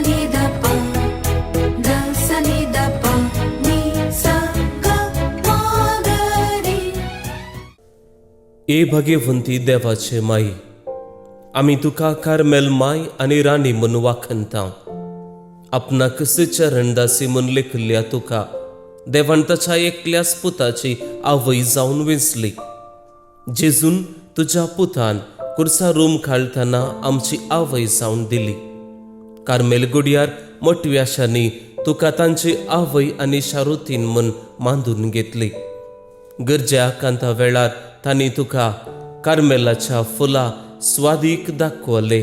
ni da pa, da sa ni da pa, ni sa ga ma ga रे. ए भगवंती देवाचे माई, आमी तुका Carmel माय आनी राणी म्हूण वाखणता. आपणाक चरणदासी म्हूण लेखिल्ल्या तुका देवान ताच्या एकल्याच पुताची आवय जावन वेंचली. जेजून तुज्या पुतान कुर्सा रूम खाळतना आमची आवय जावन दिली. कार्मेल गुडयार मोटव्याशांनी तुका तांची आवय आनी शारुतीन म्हूण मांडून घेतली. गरजेकांता वेळार तांणी तुका कार्मेलाच्या फुलां स्वादीक दाखवले.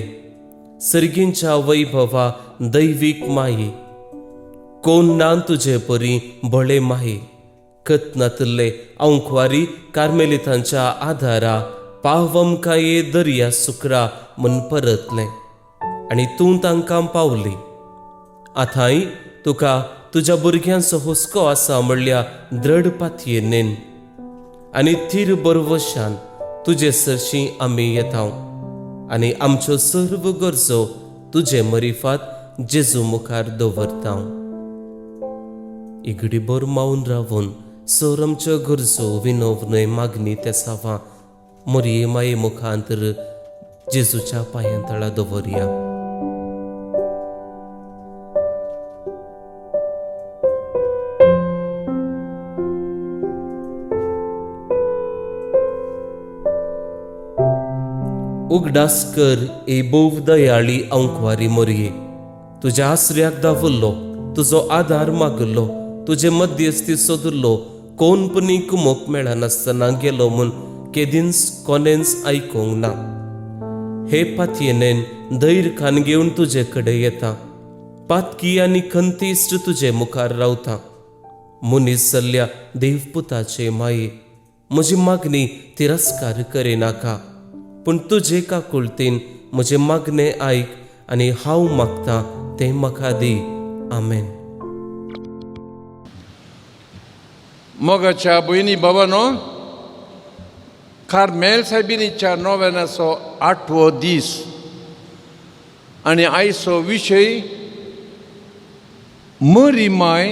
सर्गींच्या वैभवा दैवीक माये, कोण ना तुजे परी बळे माये. कतनातले औंखवारी कार्मेलितांच्या आदारा पावम काये दर्या सुकरा म्हूण परतले आनी तूं तांकां पावली. आतांय तुका तुज्या भुरग्यांचो हुस्को आसा म्हणल्या दृढ पातयेनेन आनी थीर बरवशान तुजे सरशी आमी येता आनी आमच्यो सर्व गरजो तुजे मरिफात जेजू मुखार दवरता. इगडीभर मावन रावून सोरमच्यो गरजो विनोवनय मागणी ते सावा मोरये माये मुखांतर जेजूच्या पांयांतळा दवरया. उगडास कर ए बोव दयाळी औंखवारी मोरये. तुज्या आसऱ्याक दावरलो, तुजो आदार मागलो, तुजे मध्यस्थी सोदलो, कोणपणी कुमोक मेळनासतना गेलो म्हूण केदींच कोणेंच आयकूंक ना. हे पातयेनेन धैर्यखान घेवन तुजे कडेन येता. पातकी आनी खंतिश्ट तुजे मुखार रावता. मुनीस जाल्ल्या देवपुताचे माये, म्हजी मागणी तिरस्कार करिनाका, पूण तुजे काकुळतीन म्हजे मागणे आयक आनी हांव मागतां तें म्हाका दी. आमेन. मोगाच्या भयणी भावांनो, कार्मेल सायबिणीच्या नोवेनाचो 8वो दीस आनी आयचो विशय मरी माय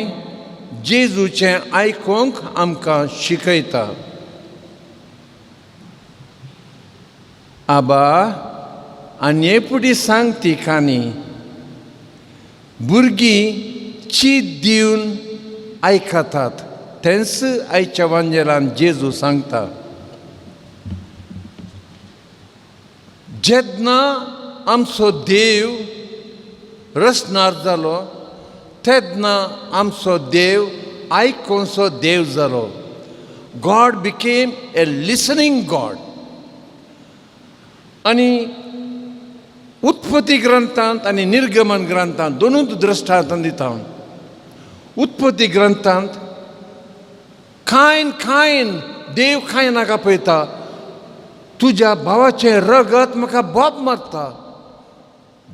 जेजूचें आयकूंक आमकां शिकयता. आबा आनी फुडें सांग ती काणी. भुरगीं चीत दिवन आयकतात तेंच आयच्या वांजेलान जेजू सांगता. जेन्ना आमचो देव रचणार जालो तेन्ना आमचो देव आयकोनचो देव जालो. God became a listening God. आनी उत्पत्ती ग्रंथांत आनी निर्गमन ग्रंथांत दोनूच दृश्टांत दिता. उत्पत्ती ग्रंथांत खायन देव खाय नाका पळयता, तुज्या भावाचें रगत म्हाका बोब मारता.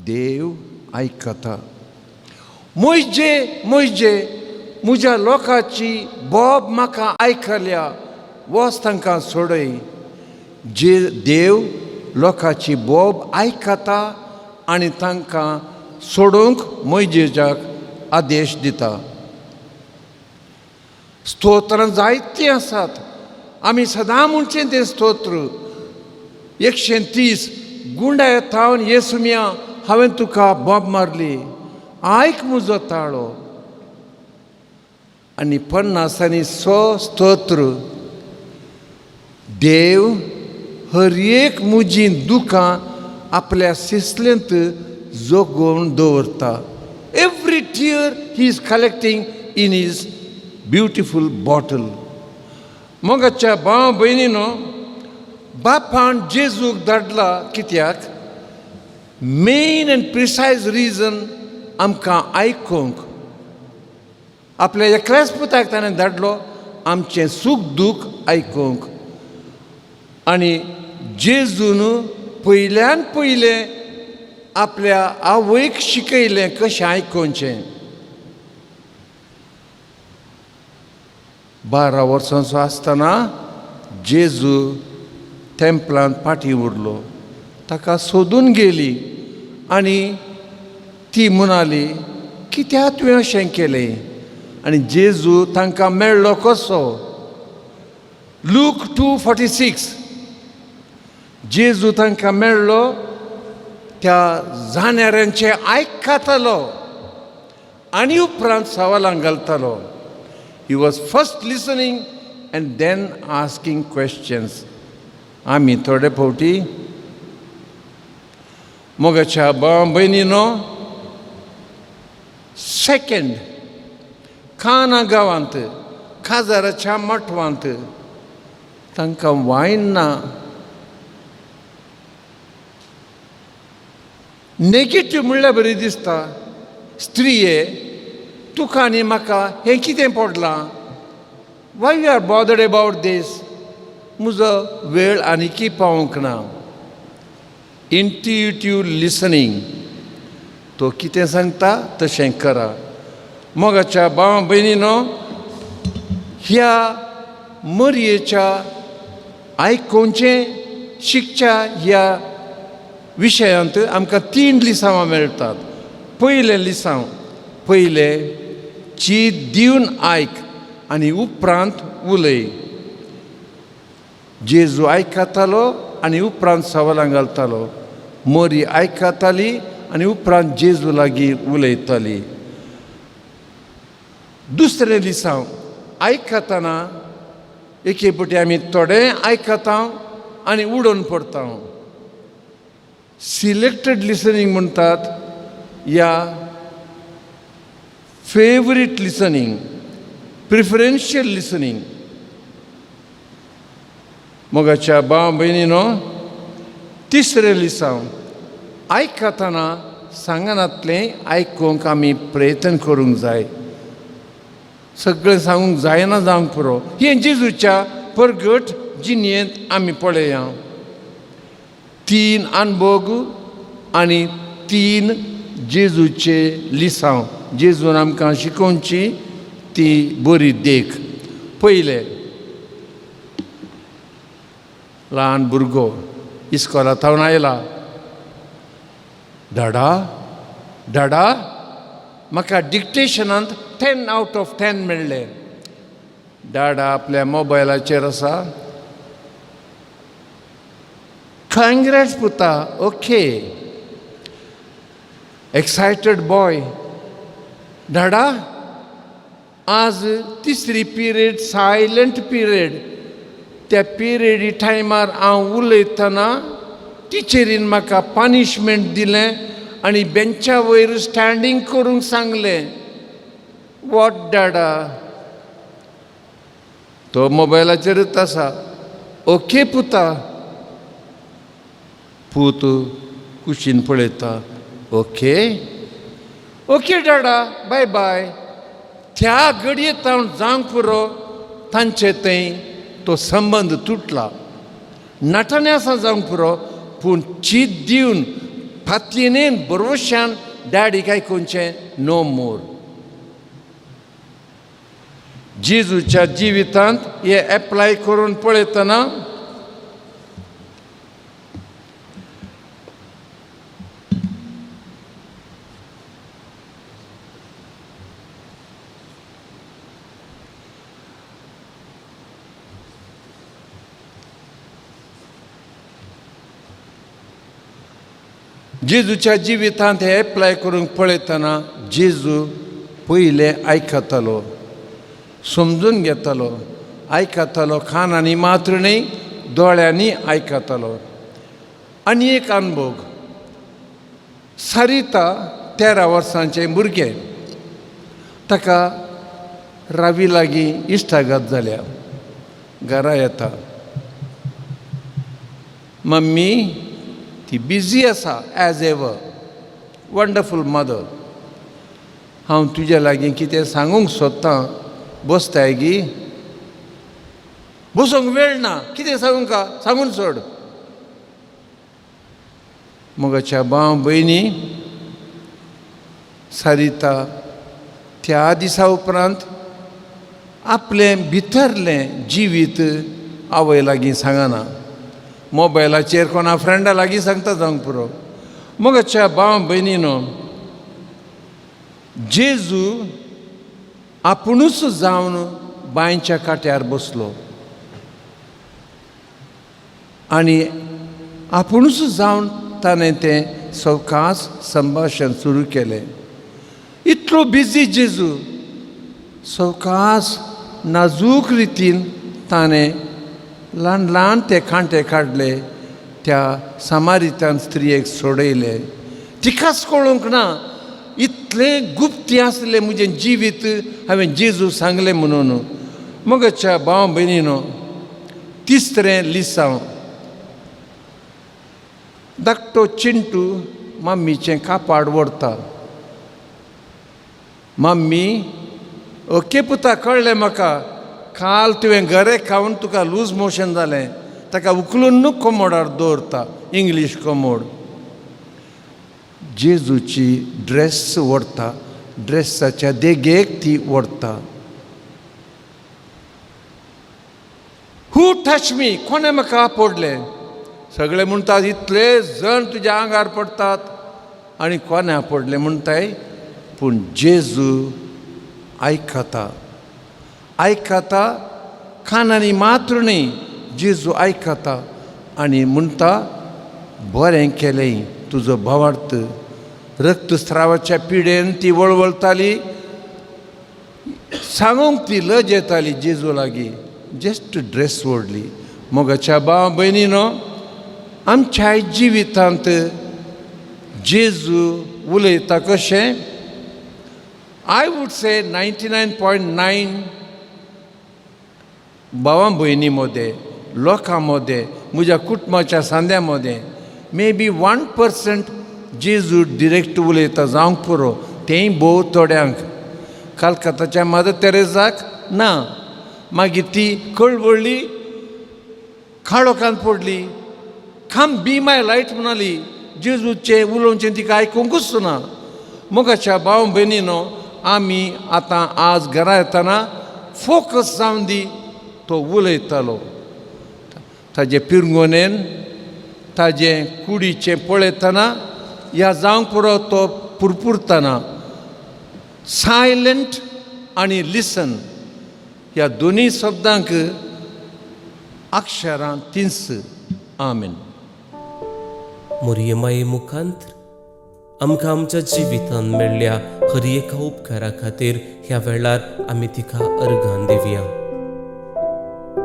देव आयकता. मोइजे म्हज्या लोकाची बोब म्हाका आयकल्या, वच तांकां सोडय. जे देव लोकाची बोब आयकता आनी तांकां सोडूंक मोइजेजाक आदेश दिता. स्तोत्रां जायतीं आसात. आमी सदां म्हणचें तें स्तोत्र 130 गुंडा येतावन येसुम्या हांवें तुका बोब मारली, आयक म्हजो ताळो. आनी 50 स्तोत्र देव हर एक म्हजीं दुखां आपल्या सिसलेंत जोगोवन दवरता. Every tear he is collecting in his beautiful bottle. मोगाच्या भाव भयणीनो, बापान जेजूक धाडला कित्याक? मेन एंड प्रिसायज रिजन आमकां आयकूंक. आपल्या एकल्याच पुताक ताणें धाडलो आमचें सूख दूख आयकूंक. आनी जेजून पयल्यान पयलें आपल्या आवयक शिकयलें कशें आयकोवचें. 12 वर्सांचो आसतना जेजू टेंपलांत फाटीं उरलो. ताका सोदून गेली आनी ती म्हणाली कित्याक तुवें अशें केलें आनी जेजू तांकां मेळ्ळो कसो. लूक 2:46 जेजू तांकां मेळ्ळो त्या जाणाऱ्यांचे आयकतालो आनी उपरांत सवालां घालतालो. He was first listening and then asking questions. आमी थोडे फावटी मोगाच्या भाव भयणीनो सेकंड खाना गांवांत खाजाराच्या मठवांत तांकां वायन ना. नेगेटीव म्हणल्यार बरी दिसता. स्त्रिये तुका आनी म्हाका हें कितें पडलां. Why you are bothered about this. म्हजो वेळ आनीकी पावूंक ना. Intuitive listening. तो कितें सांगता तशें करा. मोगाच्या भाव भयणीनो ह्या मरयेच्या आयकोवचें शिकच्या ह्या विशयांत आमकां 3 लिसांवां मेळटात. पयलें लिसांव पयलें चीत दिवन आयक आनी उपरांत उलय. जेजू आयकतालो आनी उपरांत सवालां घालतालो. मोरी आयकताली आनी उपरांत जेजू लागीं उलयताली. दुसरें लिसांव आयकतना एके पटी आमी थोडें आयकता आनी उडोवन पडटा. सिलेक्टेड लिसनींग म्हणटात या फेवरीट लिसनींग, प्रिफरन्शियल लिसनींग. मोगाच्या भाव भयणीनो तिसरें लिसांव आयकतना सांगनातलें आयकूंक आमी प्रयत्न करूंक जाय. सगळें सांगूंक जायना जावंक पुरो. हें जेजूच्या परगट जिणयेंत आमी पळया. 3 अनभोग आनी 3 जेजूचे लिसांव. जेजून आमकां शिकोवची ती बरी देख. पयलें ल्हान भुरगो इस्कॉलांत आयला. डाडा डाडा म्हाका डिक्टेशनांत 10 out of 10 मेळ्ळे. डाडा आपल्या मोबायलाचेर आसा. काँग्रेट्स पुता. ओके. Excited boy. डाडा आज तिसरी पिरियड सायलंट पिरियड. त्या पिरियडी टायमार हांव उलयतना टिचरीन म्हाका पनिशमेंट दिलें आनी बेंचा वयर स्टँडींग करूंक सांगलें. वॉट डाडा. तो मोबायलाचेरच आसा. ओके पुता. पूत कुशीन पळयता. ओके ओके डाडा बाय बाय. त्या घडयेंत हांव जावंक पुरो तांचे थंय तो संबंद तुटला. नाटण्या आसा जावंक पुरो पूण चीत दिवन फातयेन बरोवश्यान डॅडीक आयकोवचें नो मोर. जेजूच्या जिवितांत हे एप्लाय करून पळयतना जेजूच्या जिवितांत हे एप्लाय करूंक पळयतना जेजू पयलें आयकतालो, समजून घेतालो, आयकतालो. कानांनी मात्र न्ही दोळ्यांनी आयकतालो. आनी एक अनुभव. सरिता 13 वर्सांचें भुरगें. ताका रावी लागीं इश्टागत जाल्या. घरा येता. मम्मी ती बिजी आसा एज एवर. Wonderful mother. हांव तुज्या लागीं कितें सांगूंक सोदतां. बसताय गी. बसूंक वेळ ना. कितें सांगूं का सांगून सोड. मोगाच्या भाव भयणी सरिता त्या दिसा उपरांत आपलें भितरलें जिवीत आवय लागीं सांगना. मोबायलाचेर कोणा फ्रेंडा लागीं सांगता जावंक पुरो. मोगाच्या भाव भयणीनो जेजू आपुणूच जावन बांयच्या काट्यार बसलो आनी आपुणूच जावन ताणें तें सवकास संभाशण सुरू केलें. इतलो बिजी जेजू सवकास नाजूक रितीन ताणें ल्हान ल्हान ते कांटे काडले, त्या सामारितान स्त्रियेक सोडयले. तिकाच कळूंक ना इतलें गुप्ती आसलें म्हजें जिवीत हांवें जेजू सांगलें म्हणून. मगच्या भाव भयणीनो, तिसरें लिसांव धाकटो चिंटू मम्मीचें कापाड व्हरता. मम्मी, ओके पुता, कळ्ळें म्हाका, काल तुवें गरे खावन तुका लूज मोशन जालें, ताका उखलून न्हू कोमोडार दवरता, इंग्लीश कोमोड. जेजूची ड्रेस व्हरता, ड्रेसाच्या देगेक ती व्हरता. हू टच मी, कोणें म्हाका आपडलें? सगळे म्हणटात इतले जण तुज्या आंगार पडटात आनी कोणें आपडलें म्हणटाय. पूण जेजू आयकता, आयकता, कानांनी मात्र न्ही, जेजू आयकता आनी म्हणटा, बरें केलें तुजो भावार्थ. रक्तस्रावाच्या पिडेन ती वळवळताली, सांगूंक ती लज येताली जेजू लागीं. जस्ट ड्रेस व्हरली. मोगाच्या भाव भयणीनो, आमच्या जिवितांत जेजू उलयता कशें? आय वूड से 99.9 भावां भयणी मदें, लोकां मदें, म्हज्या कुटुंबाच्या सांद्या मदें मे बी 1% जेजू डिरेक्ट उलयता जावंक पुरो. तेंय भोव थोड्यांक. कलकत्ताच्या मदर तेरेजाक ना. मागीर ती कळवळ्ळी, काळोखान पडली, कम बी माय लायट म्हणली. जेजूचें उलोवचें तिका आयकूंकूच ना. मोगाच्या भाव भयणीनो, आमी आतां आज घरा येतना फोकस जावन दी तो उलयतालो. ताजे पिरंगोनेन ताजें कुडीचें पळयतना ह्या जावंक पुरो तो पुरपुरतना. सायलंट आनी लिसन ह्या दोनी शब्दांक अक्षरां तिन्स. आमेन. मोरये माये मुखांत आमकां आमच्या जिवितान मेळ्ळ्या हर एका उपकारा खातीर ह्या वेळार आमी तिका अर्गां दिवया.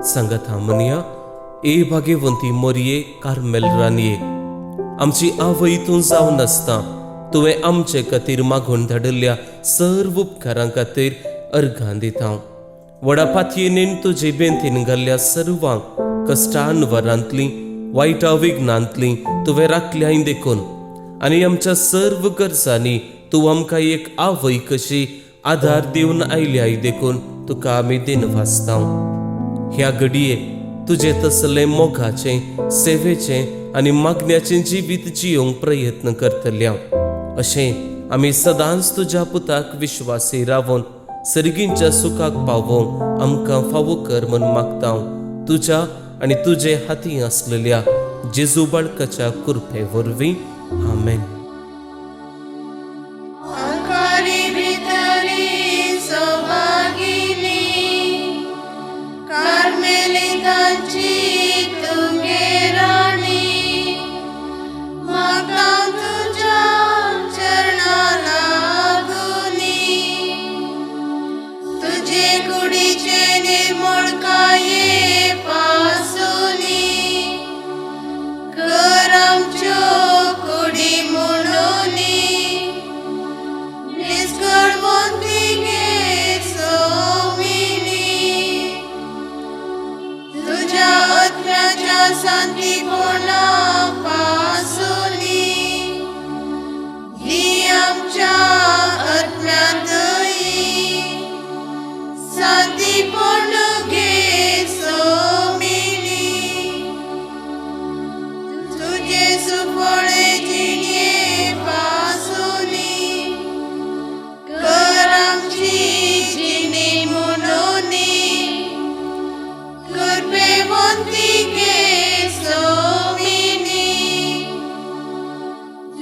सांगात म्हणया, ए भाग्यवंती मोरये कार्मेल रानये, आमची आवय तूं जावन आसता तुवें आमचे खातीर मागून धाडिल्ल्या सर्व उपकारां खातीर अर्गां दिता. व्हडा पातयेनीन तुजे बेंतीन घाल्ल्या सर्वांक कश्टान वरांतलीं, वायटा विघ्नांतलीं तुवें राखल्याय देखून, आनी आमच्या सर्व गरजांनी तूं आमकां एक आवय कशी आधार दिवन आयल्याय देखून तुका आमी दिनवासता. ह्या घडये तुजें तसलें मोगाचें, सेवेचें आनी मागण्याचें जिवीत जियोंक प्रयत्न करतल्या. अशें आमी सदांच तुज्या पुताक विश्वासी रावून सर्गींच्या सुखाक पावोवंक आमकां फावो कर म्हूण मागता. तुज्या आनी तुजे हातीं आसलेल्या जेजू बाळकाच्या कृपे वरवीं. आमेन.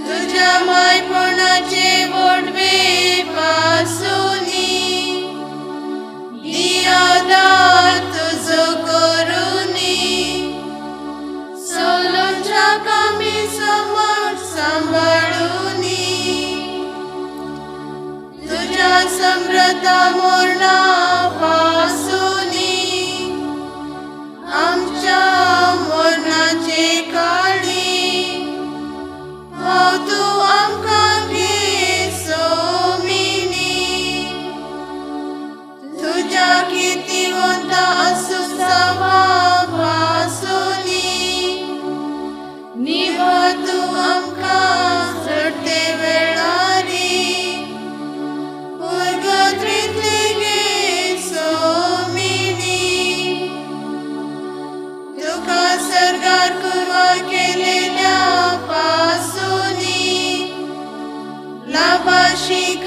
तुझ्या मायपणाचे वडवे जाता मोरणा पासुनी आमच्या मोरणाचे काळी हांव तूं आमकां घे सोमिनी तुज्या किर्तीवंत आसूं सभा पासुनी निभा तूं आमकां चडटे वेळारी उर्गत्रीतली गे सोमिनी तुका सरकार कुरवा केलेल्या पासुनी लाभाशीक